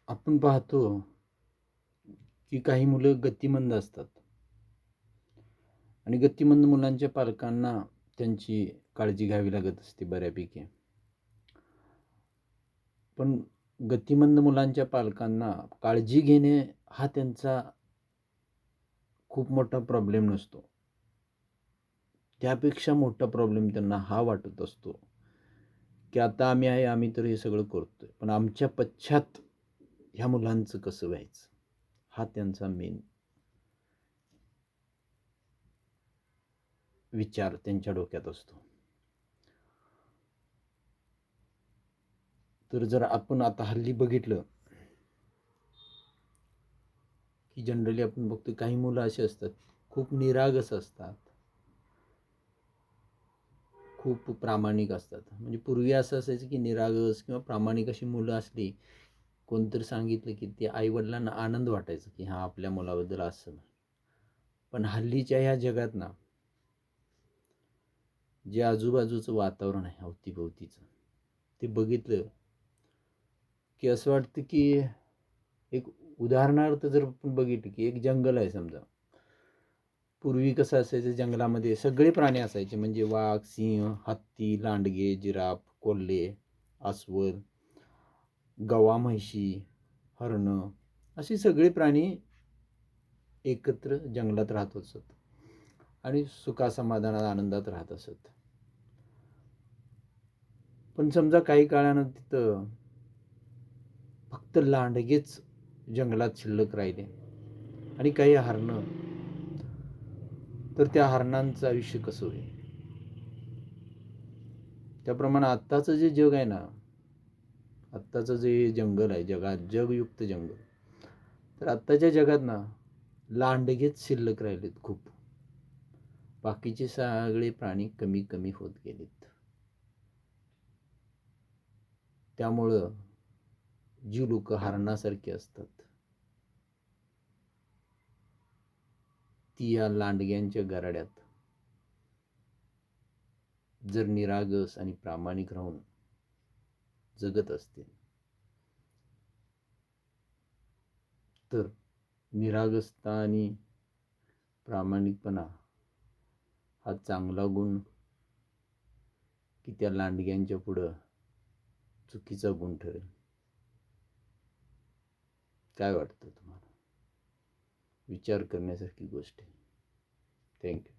आपण पाहतो की काही मुलं गतिमंद असतात आणि गतिमंद मुलांच्या पालकांना त्यांची काळजी घ्यावी लागत असते बऱ्यापैकी. पण गतिमंद मुलांच्या पालकांना काळजी घेणे हा त्यांचा खूप मोठा प्रॉब्लेम नसतो. त्यापेक्षा मोठा प्रॉब्लेम त्यांना हा वाटत असतो की आता आम्ही आहे, आम्ही तर हे सगळं करतोय, पण आमच्या पश्चात ह्या मुलांचं कसं व्हायचं, हा त्यांचा मेन विचार त्यांच्या डोक्यात असतो. तर जर आपण आता हल्ली बघितलं की जनरली आपण बघतो काही मुलं अशी असतात, खूप निरागस असतात, खूप प्रामाणिक असतात. म्हणजे पूर्वी असं असायचं की निरागस किंवा प्रामाणिक अशी मुलं असली, कोणतरी सांगितलं की ते आईवडिलांना आनंद वाटायचा की हां, आपल्या मुलाबद्दल असं. पण हल्लीच्या ह्या जगात ना, जे आजूबाजूचं वातावरण आहे अवतीभोवतीचं, ते बघितलं की असं वाटतं की एक उदाहरणार्थ जर आपण बघितलं की एक जंगल आहे समजा. पूर्वी कसं असायचं, जंगलामध्ये सगळे प्राणी असायचे, म्हणजे वाघ, सिंह, हत्ती, लांडगे, जिराफ, कोल्हे, अस्वल, गवा, म्हशी, हरणं, असे सगळे प्राणी एकत्र जंगलात राहत असत आणि सुखासमाधानात आनंदात राहत असत. पण समजा काही काळानं तिथं फक्त लांडगेच जंगलात शिल्लक राहिले आणि काही हरणं, तर त्या हरणांचं आयुष्य कसं होईल? त्याप्रमाणे आत्ताचं जे जग आहे ना, आत्ताचं जे जंगल आहे, जगयुक्त जंगल, तर आत्ताच्या जगात ना लांडगेच शिल्लक राहिलेत खूप. बाकीचे सगळे प्राणी कमी कमी होत गेलेत. त्यामुळं जी लोक हरणासारखी असतात, ती या लांडग्यांच्या गराड्यात जर निरागस आणि प्रामाणिक राहून जगत असतील, तर निरागसता आणि प्रामाणिकपणा हा चांगला गुण की त्या लांडग्यांच्या पुढं चुकीचा गुण ठरेल? काय वाटतं तुम्हाला? विचार करण्यासारखी गोष्ट आहे. थँक्यू.